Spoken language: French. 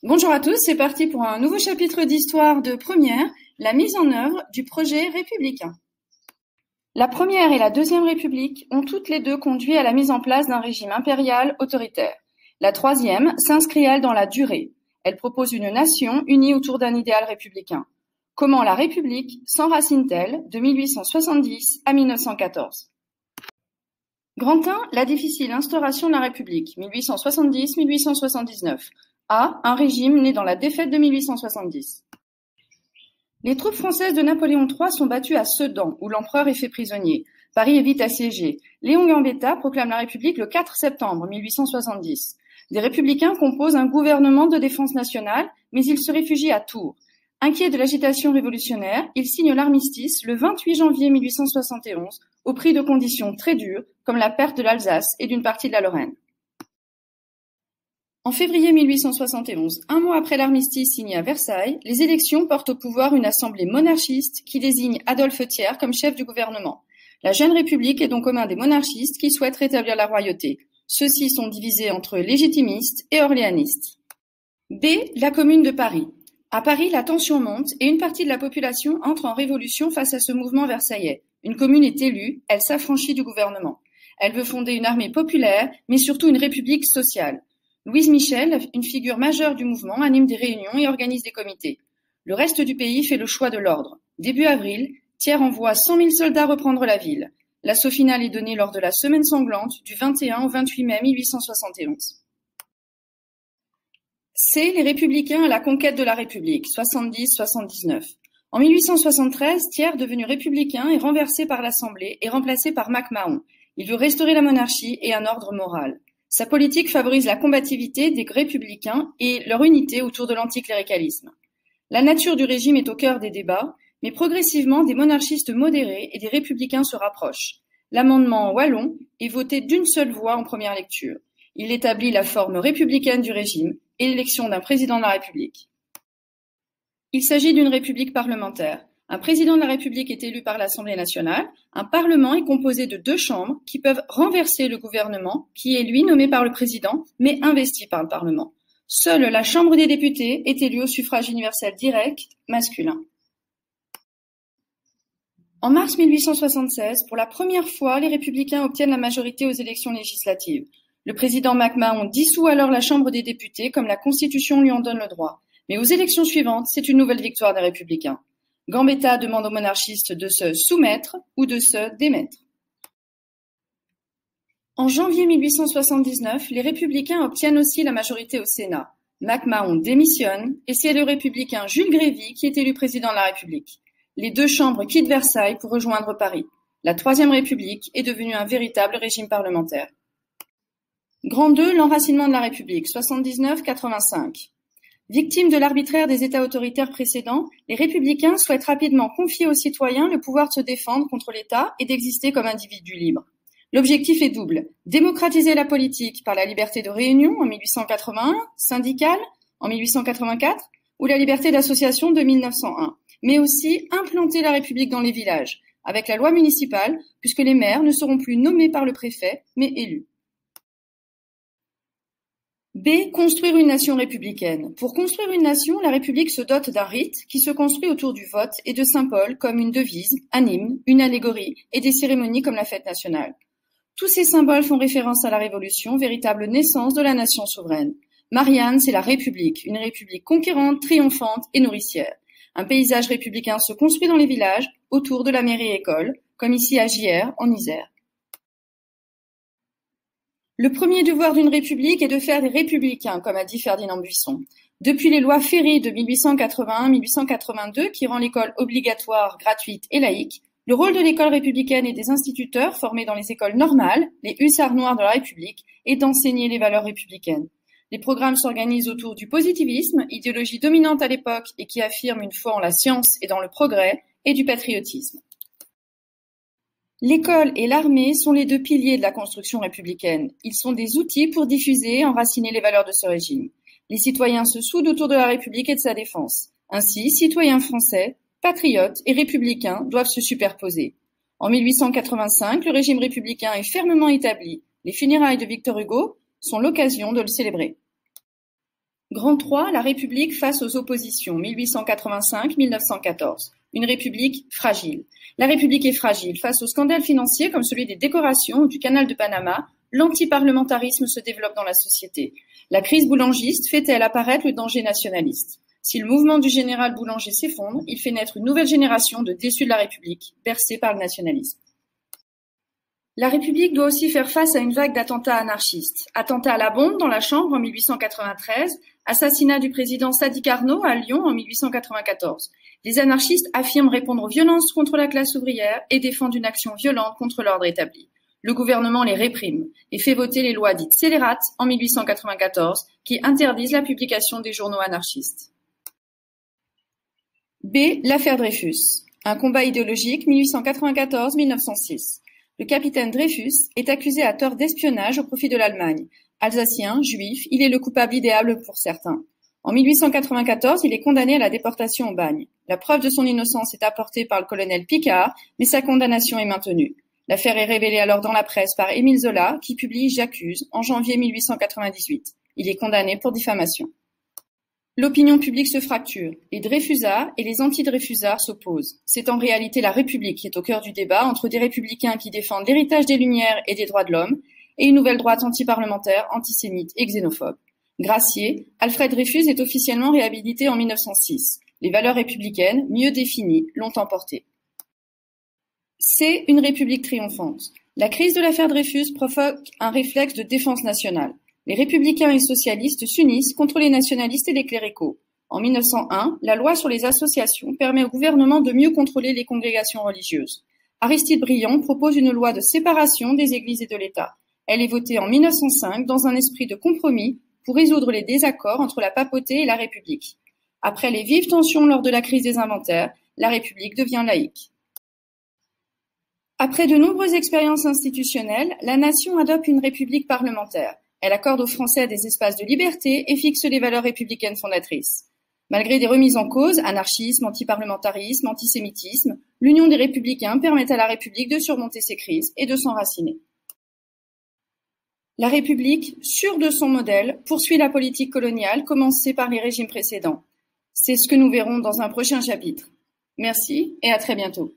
Bonjour à tous, c'est parti pour un nouveau chapitre d'histoire de première, la mise en œuvre du projet républicain. La Première et la Deuxième République ont toutes les deux conduit à la mise en place d'un régime impérial autoritaire. La Troisième s'inscrit, elle, dans la durée. Elle propose une nation unie autour d'un idéal républicain. Comment la République s'enracine-t-elle de 1870 à 1914? Grand 1, la difficile instauration de la République, 1870-1879. A, un régime né dans la défaite de 1870. Les troupes françaises de Napoléon III sont battues à Sedan, où l'empereur est fait prisonnier. Paris est vite assiégé. Léon Gambetta proclame la République le 4 septembre 1870. Des républicains composent un gouvernement de défense nationale, mais ils se réfugient à Tours. Inquiets de l'agitation révolutionnaire, ils signent l'armistice le 28 janvier 1871, au prix de conditions très dures, comme la perte de l'Alsace et d'une partie de la Lorraine. En février 1871, un mois après l'armistice signé à Versailles, les élections portent au pouvoir une assemblée monarchiste qui désigne Adolphe Thiers comme chef du gouvernement. La jeune République est donc aux mains des monarchistes qui souhaitent rétablir la royauté. Ceux-ci sont divisés entre légitimistes et orléanistes. B. La Commune de Paris. À Paris, la tension monte et une partie de la population entre en révolution face à ce mouvement versaillais. Une commune est élue, elle s'affranchit du gouvernement. Elle veut fonder une armée populaire, mais surtout une république sociale. Louise Michel, une figure majeure du mouvement, anime des réunions et organise des comités. Le reste du pays fait le choix de l'ordre. Début avril, Thiers envoie 100 000 soldats reprendre la ville. L'assaut final est donné lors de la semaine sanglante du 21 au 28 mai 1871. C. Les Républicains à la conquête de la République, 70-79. En 1873, Thiers, devenu républicain, est renversé par l'Assemblée et remplacé par MacMahon. Il veut restaurer la monarchie et un ordre moral. Sa politique favorise la combativité des républicains et leur unité autour de l'anticléricalisme. La nature du régime est au cœur des débats, mais progressivement des monarchistes modérés et des républicains se rapprochent. L'amendement Wallon est voté d'une seule voix en première lecture. Il établit la forme républicaine du régime et l'élection d'un président de la République. Il s'agit d'une république parlementaire. Un président de la République est élu par l'Assemblée nationale. Un parlement est composé de 2 chambres qui peuvent renverser le gouvernement, qui est lui nommé par le président, mais investi par le Parlement. Seule la Chambre des députés est élue au suffrage universel direct masculin. En mars 1876, pour la première fois, les républicains obtiennent la majorité aux élections législatives. Le président MacMahon dissout alors la Chambre des députés comme la Constitution lui en donne le droit. Mais aux élections suivantes, c'est une nouvelle victoire des républicains. Gambetta demande aux monarchistes de se soumettre ou de se démettre. En janvier 1879, les républicains obtiennent aussi la majorité au Sénat. MacMahon démissionne et c'est le républicain Jules Grévy qui est élu président de la République. Les 2 chambres quittent Versailles pour rejoindre Paris. La Troisième République est devenue un véritable régime parlementaire. Grand 2, l'enracinement de la République, 79-85. Victimes de l'arbitraire des États autoritaires précédents, les républicains souhaitent rapidement confier aux citoyens le pouvoir de se défendre contre l'État et d'exister comme individus libres. L'objectif est double, démocratiser la politique par la liberté de réunion en 1881, syndicale en 1884 ou la liberté d'association de 1901, mais aussi implanter la République dans les villages, avec la loi municipale, puisque les maires ne seront plus nommés par le préfet, mais élus. B. Construire une nation républicaine. Pour construire une nation, la République se dote d'un rite qui se construit autour du vote et de symboles comme une devise, un hymne, une allégorie et des cérémonies comme la fête nationale. Tous ces symboles font référence à la Révolution, véritable naissance de la nation souveraine. Marianne, c'est la République, une République conquérante, triomphante et nourricière. Un paysage républicain se construit dans les villages, autour de la mairie-école, comme ici à Gières, en Isère. Le premier devoir d'une république est de faire des républicains, comme a dit Ferdinand Buisson. Depuis les lois Ferry de 1881-1882, qui rend l'école obligatoire, gratuite et laïque, le rôle de l'école républicaine et des instituteurs formés dans les écoles normales, les hussards noirs de la République, est d'enseigner les valeurs républicaines. Les programmes s'organisent autour du positivisme, idéologie dominante à l'époque et qui affirme une foi en la science et dans le progrès, et du patriotisme. L'école et l'armée sont les 2 piliers de la construction républicaine. Ils sont des outils pour diffuser et enraciner les valeurs de ce régime. Les citoyens se soudent autour de la République et de sa défense. Ainsi, citoyens français, patriotes et républicains doivent se superposer. En 1885, le régime républicain est fermement établi. Les funérailles de Victor Hugo sont l'occasion de le célébrer. Grand 3, la République face aux oppositions, 1885-1914. Une République fragile. La République est fragile. Face aux scandales financiers comme celui des décorations ou du canal de Panama, l'antiparlementarisme se développe dans la société. La crise boulangiste fait-elle apparaître le danger nationaliste? Si le mouvement du général Boulanger s'effondre, il fait naître une nouvelle génération de déçus de la République, bercés par le nationalisme. La République doit aussi faire face à une vague d'attentats anarchistes. Attentat à la bombe dans la Chambre en 1893, assassinat du président Sadi Carnot à Lyon en 1894. Les anarchistes affirment répondre aux violences contre la classe ouvrière et défendent une action violente contre l'ordre établi. Le gouvernement les réprime et fait voter les lois dites scélérates en 1894 qui interdisent la publication des journaux anarchistes. B. L'affaire Dreyfus. Un combat idéologique 1894-1906. Le capitaine Dreyfus est accusé à tort d'espionnage au profit de l'Allemagne. Alsacien, juif, il est le coupable idéal pour certains. En 1894, il est condamné à la déportation au bagne. La preuve de son innocence est apportée par le colonel Picard, mais sa condamnation est maintenue. L'affaire est révélée alors dans la presse par Émile Zola, qui publie J'accuse en janvier 1898. Il est condamné pour diffamation. L'opinion publique se fracture. Les Dreyfusards et les anti-Dreyfusards s'opposent. C'est en réalité la République qui est au cœur du débat entre des républicains qui défendent l'héritage des Lumières et des droits de l'homme et une nouvelle droite antiparlementaire, antisémite et xénophobe. Gracié, Alfred Dreyfus est officiellement réhabilité en 1906. Les valeurs républicaines, mieux définies, l'ont emporté. C'est une République triomphante. La crise de l'affaire Dreyfus provoque un réflexe de défense nationale. Les républicains et socialistes s'unissent contre les nationalistes et les cléricaux. En 1901, la loi sur les associations permet au gouvernement de mieux contrôler les congrégations religieuses. Aristide Briand propose une loi de séparation des églises et de l'État. Elle est votée en 1905 dans un esprit de compromis pour résoudre les désaccords entre la papauté et la République. Après les vives tensions lors de la crise des inventaires, la République devient laïque. Après de nombreuses expériences institutionnelles, la nation adopte une république parlementaire. Elle accorde aux Français des espaces de liberté et fixe les valeurs républicaines fondatrices. Malgré des remises en cause, anarchisme, antiparlementarisme, antisémitisme, l'union des républicains permet à la République de surmonter ces crises et de s'enraciner. La République, sûre de son modèle, poursuit la politique coloniale commencée par les régimes précédents. C'est ce que nous verrons dans un prochain chapitre. Merci et à très bientôt.